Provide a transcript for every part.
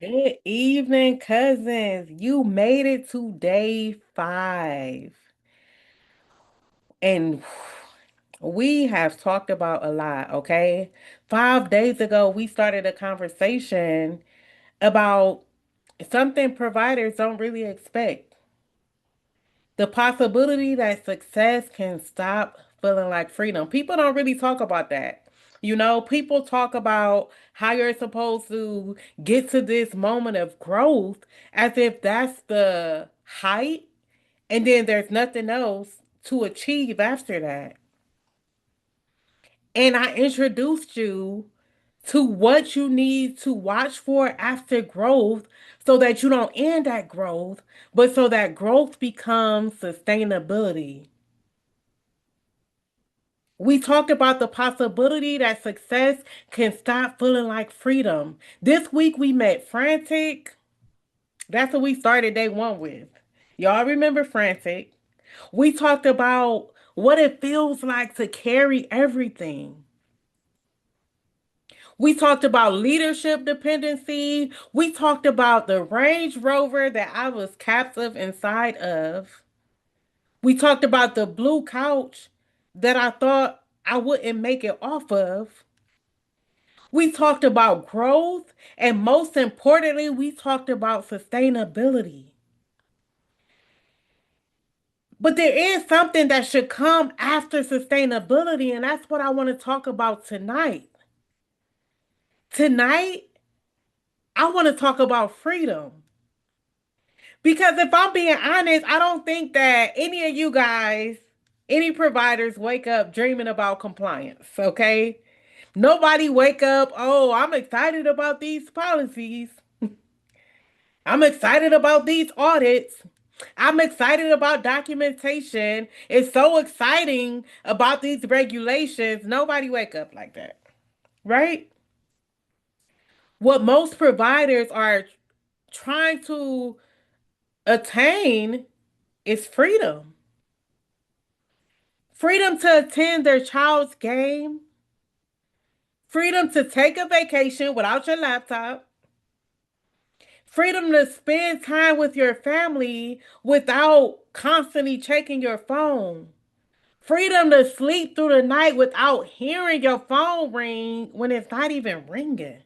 Good evening, cousins. You made it to day 5. And we have talked about a lot, okay? 5 days ago, we started a conversation about something providers don't really expect. The possibility that success can stop feeling like freedom. People don't really talk about that. People talk about how you're supposed to get to this moment of growth as if that's the height, and then there's nothing else to achieve after that. And I introduced you to what you need to watch for after growth so that you don't end at growth, but so that growth becomes sustainability. We talked about the possibility that success can stop feeling like freedom. This week we met Frantic. That's what we started day 1 with. Y'all remember Frantic? We talked about what it feels like to carry everything. We talked about leadership dependency. We talked about the Range Rover that I was captive inside of. We talked about the blue couch that I thought I wouldn't make it off of. We talked about growth, and most importantly, we talked about sustainability. But there is something that should come after sustainability, and that's what I want to talk about tonight. Tonight, I want to talk about freedom. Because if I'm being honest, I don't think that any of you guys, any providers, wake up dreaming about compliance, okay? Nobody wake up, oh, I'm excited about these policies. I'm excited about these audits. I'm excited about documentation. It's so exciting about these regulations. Nobody wake up like that, right? What most providers are trying to attain is freedom. Freedom to attend their child's game, freedom to take a vacation without your laptop, freedom to spend time with your family without constantly checking your phone. Freedom to sleep through the night without hearing your phone ring when it's not even ringing.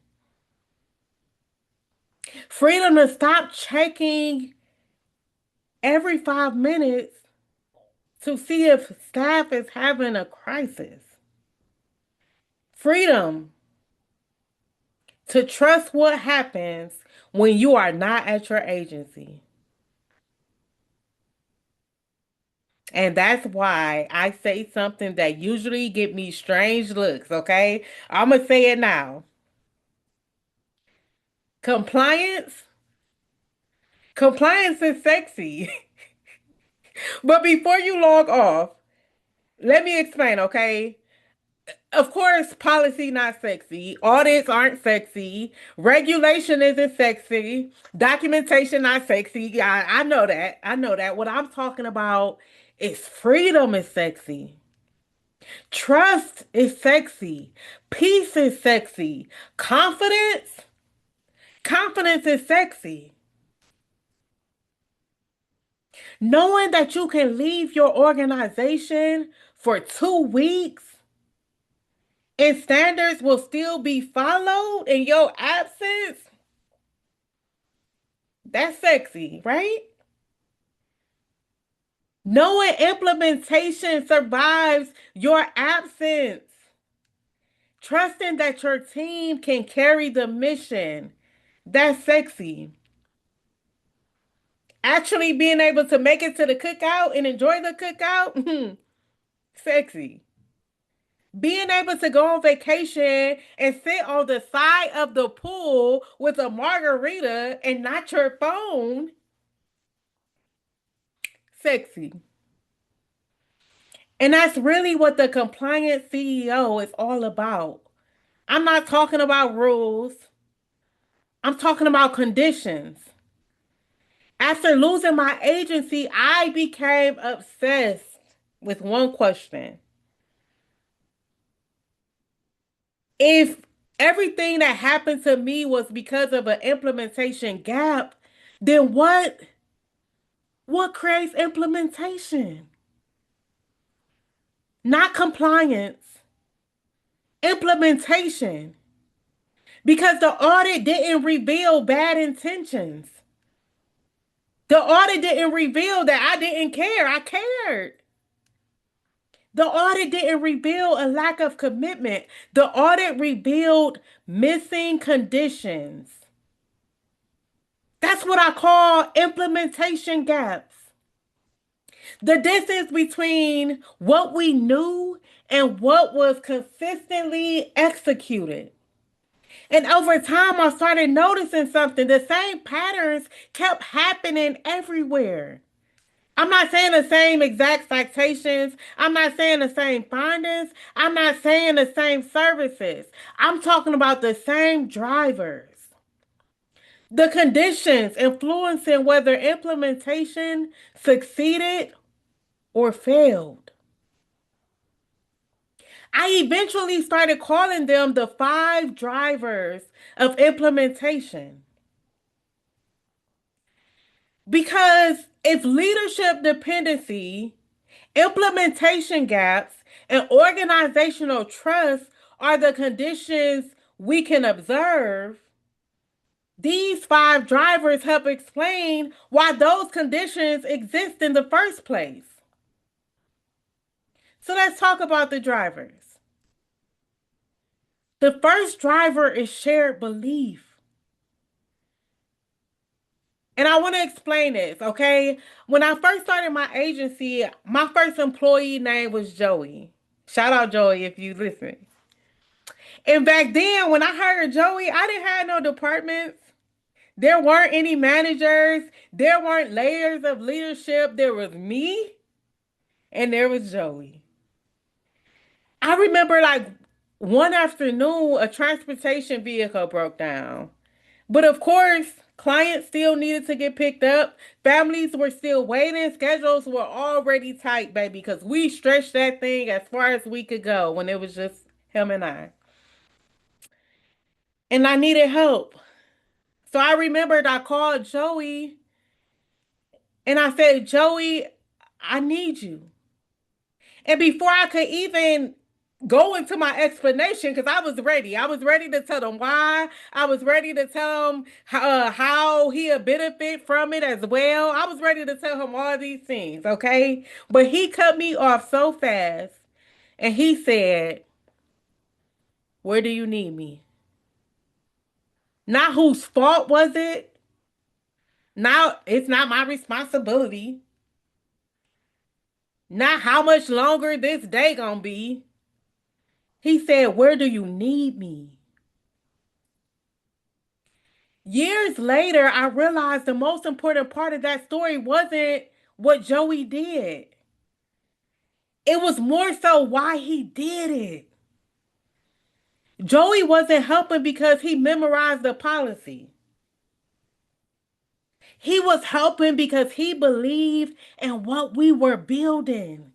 Freedom to stop checking every 5 minutes to see if staff is having a crisis. Freedom to trust what happens when you are not at your agency. And that's why I say something that usually get me strange looks, okay? I'm going to say it now. Compliance, compliance is sexy. But before you log off, let me explain, okay? Of course, policy not sexy. Audits aren't sexy. Regulation isn't sexy. Documentation not sexy. I know that. I know that. What I'm talking about is freedom is sexy. Trust is sexy. Peace is sexy. Confidence is sexy. Knowing that you can leave your organization for 2 weeks and standards will still be followed in your absence, that's sexy, right? Knowing implementation survives your absence. Trusting that your team can carry the mission, that's sexy. Actually being able to make it to the cookout and enjoy the cookout, sexy. Being able to go on vacation and sit on the side of the pool with a margarita and not your phone, sexy. And that's really what the compliant CEO is all about. I'm not talking about rules, I'm talking about conditions. After losing my agency, I became obsessed with one question. If everything that happened to me was because of an implementation gap, then what creates implementation? Not compliance, implementation. Because the audit didn't reveal bad intentions. The audit didn't reveal that I didn't care. I cared. The audit didn't reveal a lack of commitment. The audit revealed missing conditions. That's what I call implementation gaps. The distance between what we knew and what was consistently executed. And over time, I started noticing something. The same patterns kept happening everywhere. I'm not saying the same exact citations. I'm not saying the same findings. I'm not saying the same services. I'm talking about the same drivers. The conditions influencing whether implementation succeeded or failed. I eventually started calling them the five drivers of implementation. Because if leadership dependency, implementation gaps, and organizational trust are the conditions we can observe, these five drivers help explain why those conditions exist in the first place. So let's talk about the drivers. The first driver is shared belief. And I want to explain this, okay? When I first started my agency, my first employee name was Joey. Shout out Joey if you listen. And back then, when I hired Joey, I didn't have no departments. There weren't any managers. There weren't layers of leadership. There was me and there was Joey. I remember like one afternoon, a transportation vehicle broke down. But of course, clients still needed to get picked up. Families were still waiting. Schedules were already tight, baby, because we stretched that thing as far as we could go when it was just him and I. And I needed help. So I remembered I called Joey and I said, Joey, I need you. And before I could even go into my explanation, because I was ready to tell them why. I was ready to tell him how he'll benefit from it as well. I was ready to tell him all these things, okay? But he cut me off so fast and he said, where do you need me? Not whose fault was it? Now it's not my responsibility. Not how much longer this day gonna be. He said, where do you need me? Years later, I realized the most important part of that story wasn't what Joey did. It was more so why he did it. Joey wasn't helping because he memorized the policy. He was helping because he believed in what we were building.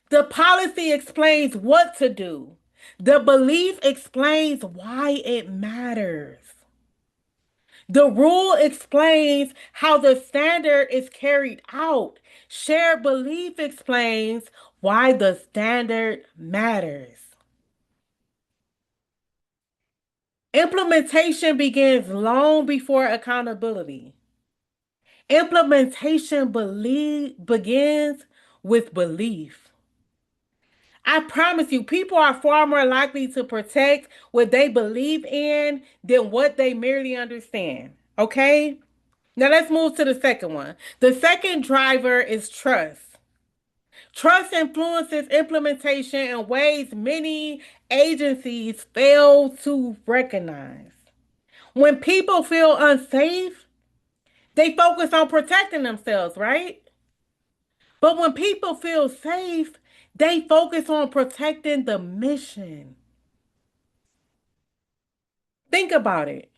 The policy explains what to do. The belief explains why it matters. The rule explains how the standard is carried out. Shared belief explains why the standard matters. Implementation begins long before accountability. Begins with belief. I promise you, people are far more likely to protect what they believe in than what they merely understand. Okay? Now let's move to the second one. The second driver is trust. Trust influences implementation in ways many agencies fail to recognize. When people feel unsafe, they focus on protecting themselves, right? But when people feel safe, they focus on protecting the mission. Think about it.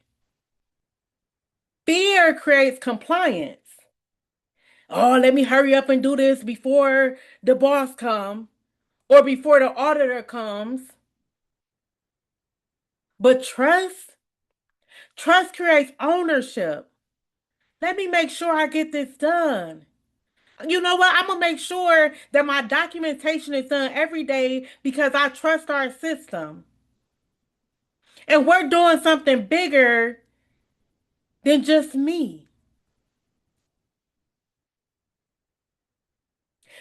Fear creates compliance. Oh, let me hurry up and do this before the boss comes or before the auditor comes. But trust creates ownership. Let me make sure I get this done. You know what? I'm gonna make sure that my documentation is done every day because I trust our system. And we're doing something bigger than just me.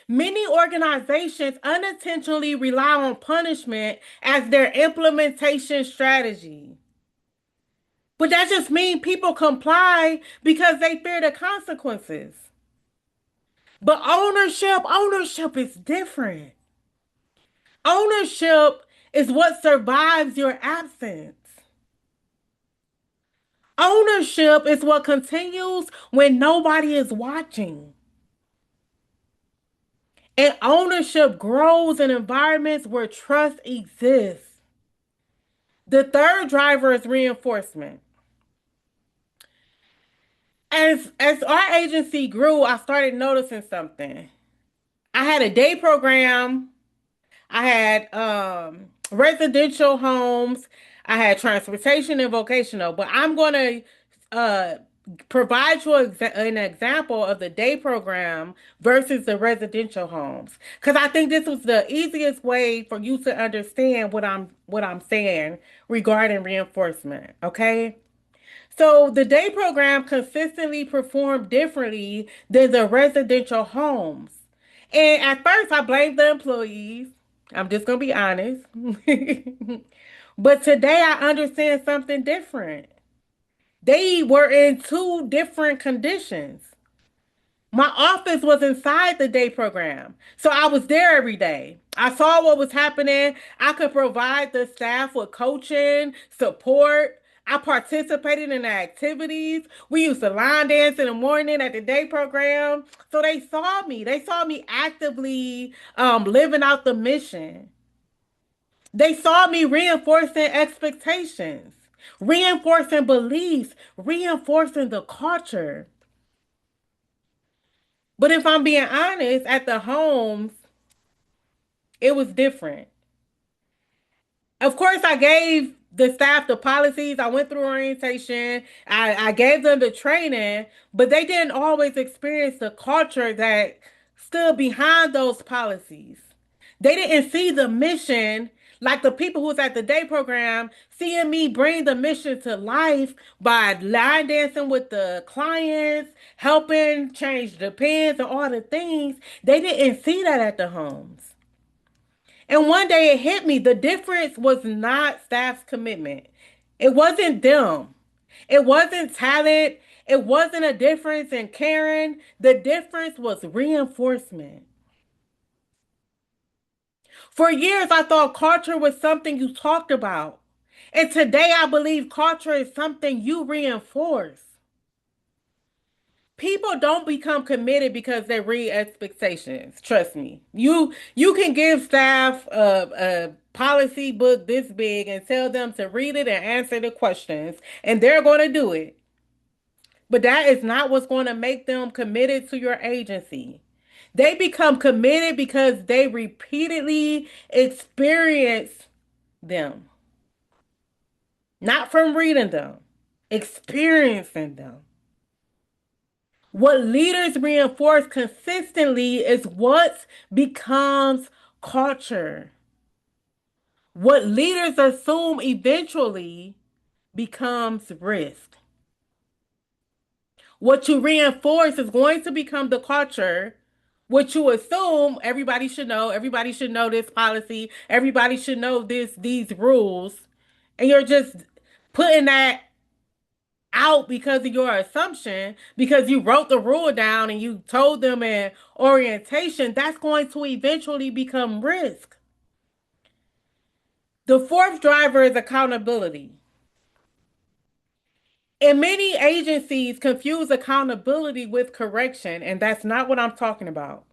Many organizations unintentionally rely on punishment as their implementation strategy. But that just means people comply because they fear the consequences. But ownership is different. Ownership is what survives your absence. Ownership is what continues when nobody is watching. And ownership grows in environments where trust exists. The third driver is reinforcement. As our agency grew, I started noticing something. I had a day program. I had residential homes. I had transportation and vocational. But I'm going to provide you an example of the day program versus the residential homes, because I think this was the easiest way for you to understand what I'm saying regarding reinforcement. Okay. So the day program consistently performed differently than the residential homes. And at first, I blamed the employees. I'm just going to be honest. But today, I understand something different. They were in two different conditions. My office was inside the day program. So I was there every day. I saw what was happening. I could provide the staff with coaching, support. I participated in the activities. We used to line dance in the morning at the day program. So they saw me. They saw me actively living out the mission. They saw me reinforcing expectations, reinforcing beliefs, reinforcing the culture. But if I'm being honest, at the homes, it was different. Of course, I gave the staff the policies. I went through orientation. I gave them the training, but they didn't always experience the culture that stood behind those policies. They didn't see the mission like the people who was at the day program, seeing me bring the mission to life by line dancing with the clients, helping change the pens and all the things. They didn't see that at the homes. And one day it hit me. The difference was not staff's commitment. It wasn't them. It wasn't talent. It wasn't a difference in caring. The difference was reinforcement. For years, I thought culture was something you talked about. And today, I believe culture is something you reinforce. People don't become committed because they read expectations. Trust me. You can give staff a policy book this big and tell them to read it and answer the questions, and they're going to do it. But that is not what's going to make them committed to your agency. They become committed because they repeatedly experience them, not from reading them, experiencing them. What leaders reinforce consistently is what becomes culture. What leaders assume eventually becomes risk. What you reinforce is going to become the culture. What you assume everybody should know this policy, everybody should know these rules, and you're just putting that out because of your assumption, because you wrote the rule down and you told them in orientation, that's going to eventually become risk. The fourth driver is accountability. And many agencies confuse accountability with correction, and that's not what I'm talking about.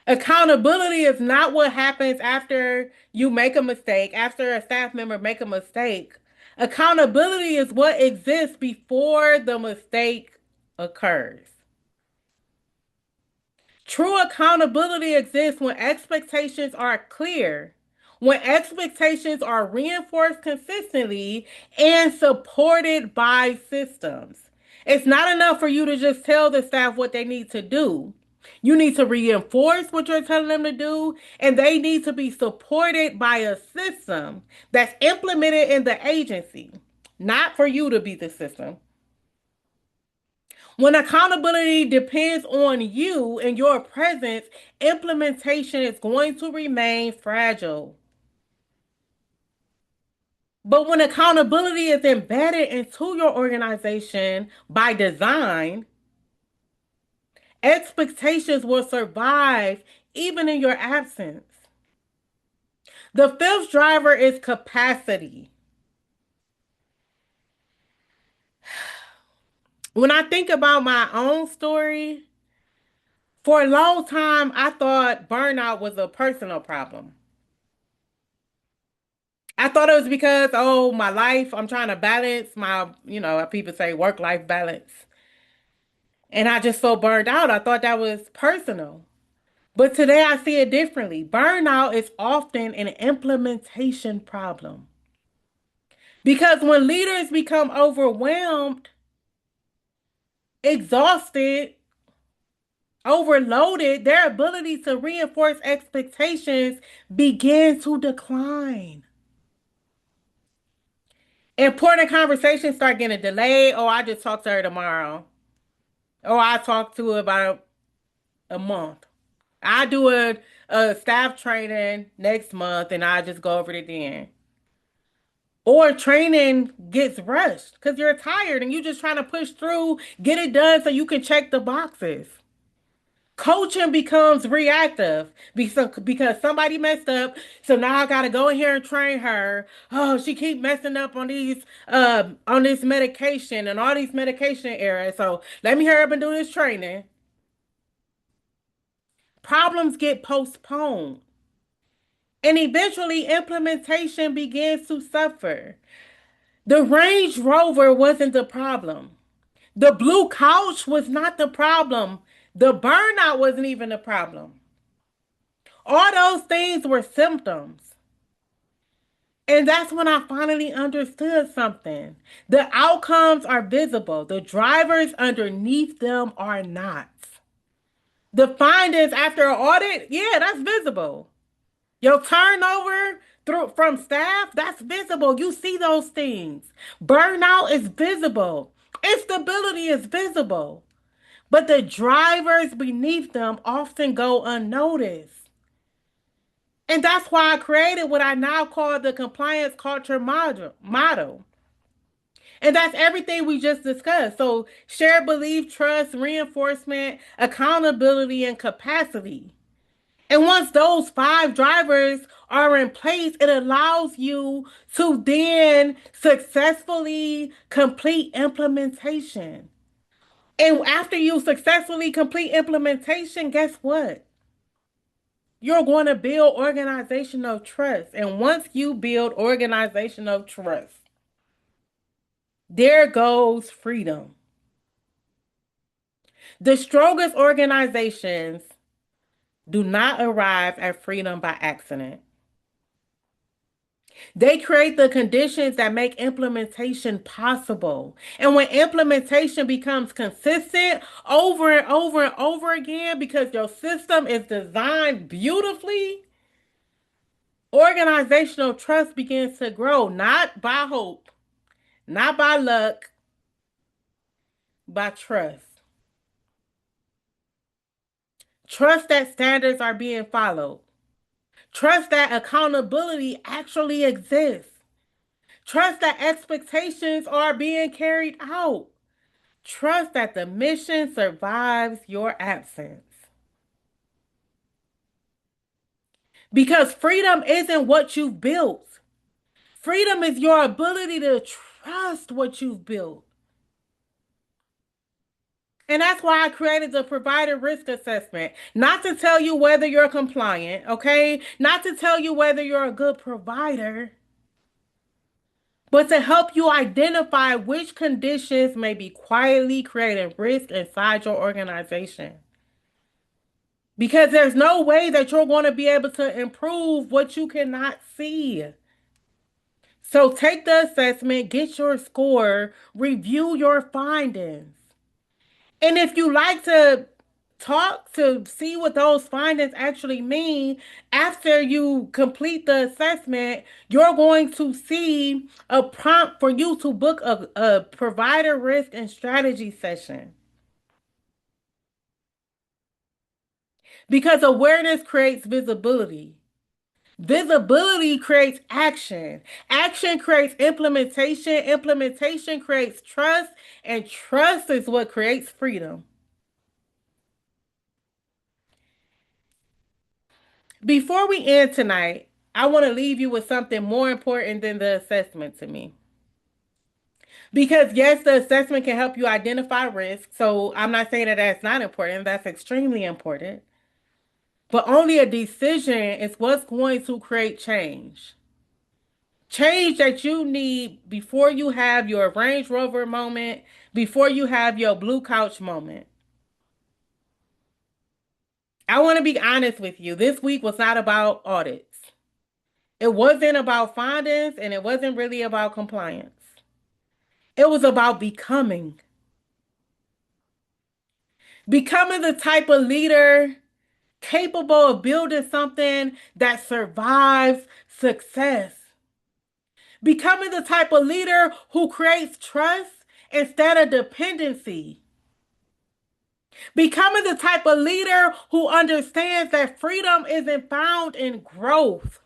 Accountability is not what happens after you make a mistake, after a staff member make a mistake. Accountability is what exists before the mistake occurs. True accountability exists when expectations are clear, When expectations are reinforced consistently and supported by systems. It's not enough for you to just tell the staff what they need to do. You need to reinforce what you're telling them to do, and they need to be supported by a system that's implemented in the agency, not for you to be the system. When accountability depends on you and your presence, implementation is going to remain fragile. But when accountability is embedded into your organization by design, expectations will survive even in your absence. The fifth driver is capacity. When I think about my own story, for a long time, I thought burnout was a personal problem. I thought it was because, oh, my life, I'm trying to balance my, people say work-life balance. And I just felt burned out. I thought that was personal. But today I see it differently. Burnout is often an implementation problem. Because when leaders become overwhelmed, exhausted, overloaded, their ability to reinforce expectations begin to decline. Important conversations start getting delayed. Oh, I just talked to her tomorrow. Oh, I talked to her about a month. I do a staff training next month and I just go over it then. Or training gets rushed because you're tired and you're just trying to push through, get it done so you can check the boxes. Coaching becomes reactive because somebody messed up, so now I gotta go in here and train her. Oh, she keep messing up on this medication and all these medication errors. So let me hurry up and do this training. Problems get postponed. And eventually implementation begins to suffer. The Range Rover wasn't the problem. The blue couch was not the problem. The burnout wasn't even the problem. All those things were symptoms. And that's when I finally understood something. The outcomes are visible. The drivers underneath them are not. The findings after an audit, yeah, that's visible. Your turnover through from staff, that's visible. You see those things. Burnout is visible. Instability is visible. But the drivers beneath them often go unnoticed. And that's why I created what I now call the compliance culture model. And that's everything we just discussed. So shared belief, trust, reinforcement, accountability, and capacity. And once those five drivers are in place, it allows you to then successfully complete implementation. And after you successfully complete implementation, guess what? You're going to build organizational trust. And once you build organizational trust, there goes freedom. The strongest organizations do not arrive at freedom by accident. They create the conditions that make implementation possible. And when implementation becomes consistent over and over and over again because your system is designed beautifully, organizational trust begins to grow, not by hope, not by luck, by trust. Trust that standards are being followed. Trust that accountability actually exists. Trust that expectations are being carried out. Trust that the mission survives your absence. Because freedom isn't what you've built. Freedom is your ability to trust what you've built. And that's why I created the provider risk assessment. Not to tell you whether you're compliant, okay? Not to tell you whether you're a good provider, but to help you identify which conditions may be quietly creating risk inside your organization. Because there's no way that you're going to be able to improve what you cannot see. So take the assessment, get your score, review your findings. And if you like to talk to see what those findings actually mean, after you complete the assessment, you're going to see a prompt for you to book a provider risk and strategy session. Because awareness creates visibility. Visibility creates action. Action creates implementation. Implementation creates trust. And trust is what creates freedom. Before we end tonight, I want to leave you with something more important than the assessment to me. Because, yes, the assessment can help you identify risk. So I'm not saying that that's not important, that's extremely important. But only a decision is what's going to create change. Change that you need before you have your Range Rover moment, before you have your blue couch moment. I want to be honest with you. This week was not about audits. It wasn't about findings and it wasn't really about compliance. It was about becoming. Becoming the type of leader capable of building something that survives success. Becoming the type of leader who creates trust instead of dependency. Becoming the type of leader who understands that freedom isn't found in growth.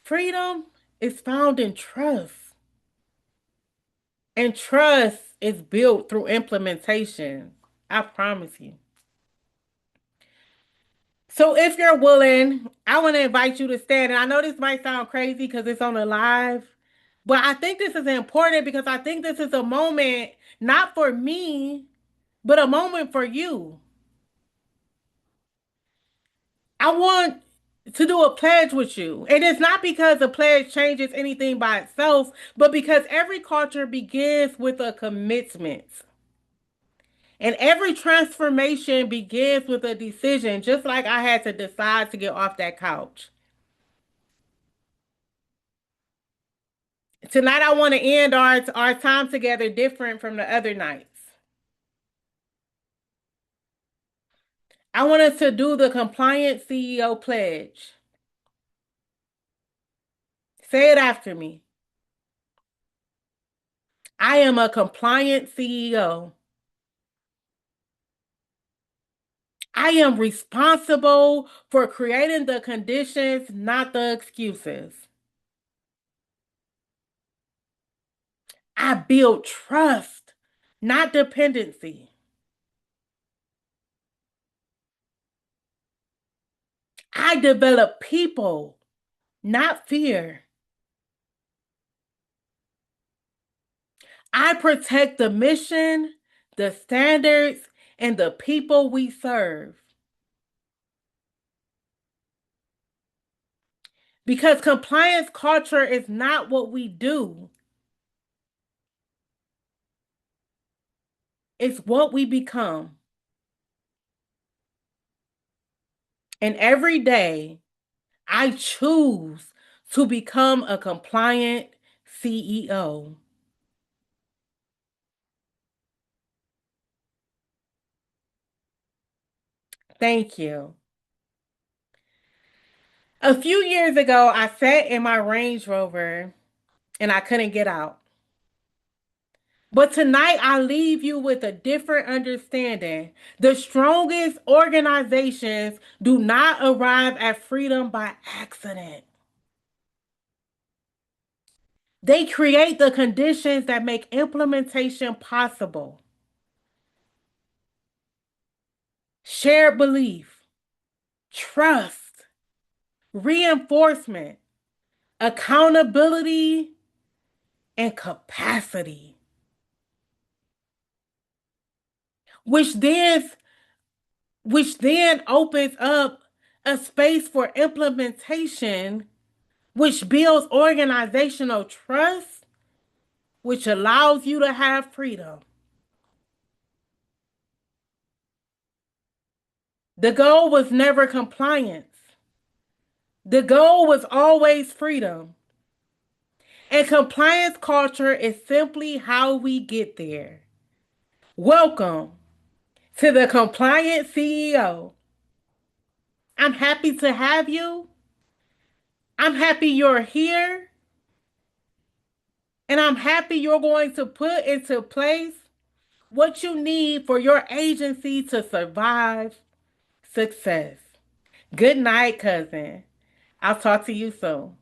Freedom is found in trust. And trust is built through implementation. I promise you. So if you're willing, I want to invite you to stand. And I know this might sound crazy because it's on a live, but I think this is important because I think this is a moment, not for me, but a moment for you. I want to do a pledge with you. And it's not because a pledge changes anything by itself, but because every culture begins with a commitment. And every transformation begins with a decision, just like I had to decide to get off that couch. Tonight, I want to end our time together different from the other nights. I want us to do the compliant CEO pledge. Say it after me. I am a compliant CEO. I am responsible for creating the conditions, not the excuses. I build trust, not dependency. I develop people, not fear. I protect the mission, the standards, and the people we serve. Because compliance culture is not what we do, it's what we become. And every day, I choose to become a compliant CEO. Thank you. A few years ago, I sat in my Range Rover and I couldn't get out. But tonight, I leave you with a different understanding. The strongest organizations do not arrive at freedom by accident. They create the conditions that make implementation possible. Shared belief, trust, reinforcement, accountability, and capacity, which then which then opens up a space for implementation, which builds organizational trust, which allows you to have freedom. The goal was never compliance. The goal was always freedom. And compliance culture is simply how we get there. Welcome to the Compliant CEO. I'm happy to have you. I'm happy you're here. And I'm happy you're going to put into place what you need for your agency to survive success. Good night, cousin. I'll talk to you soon.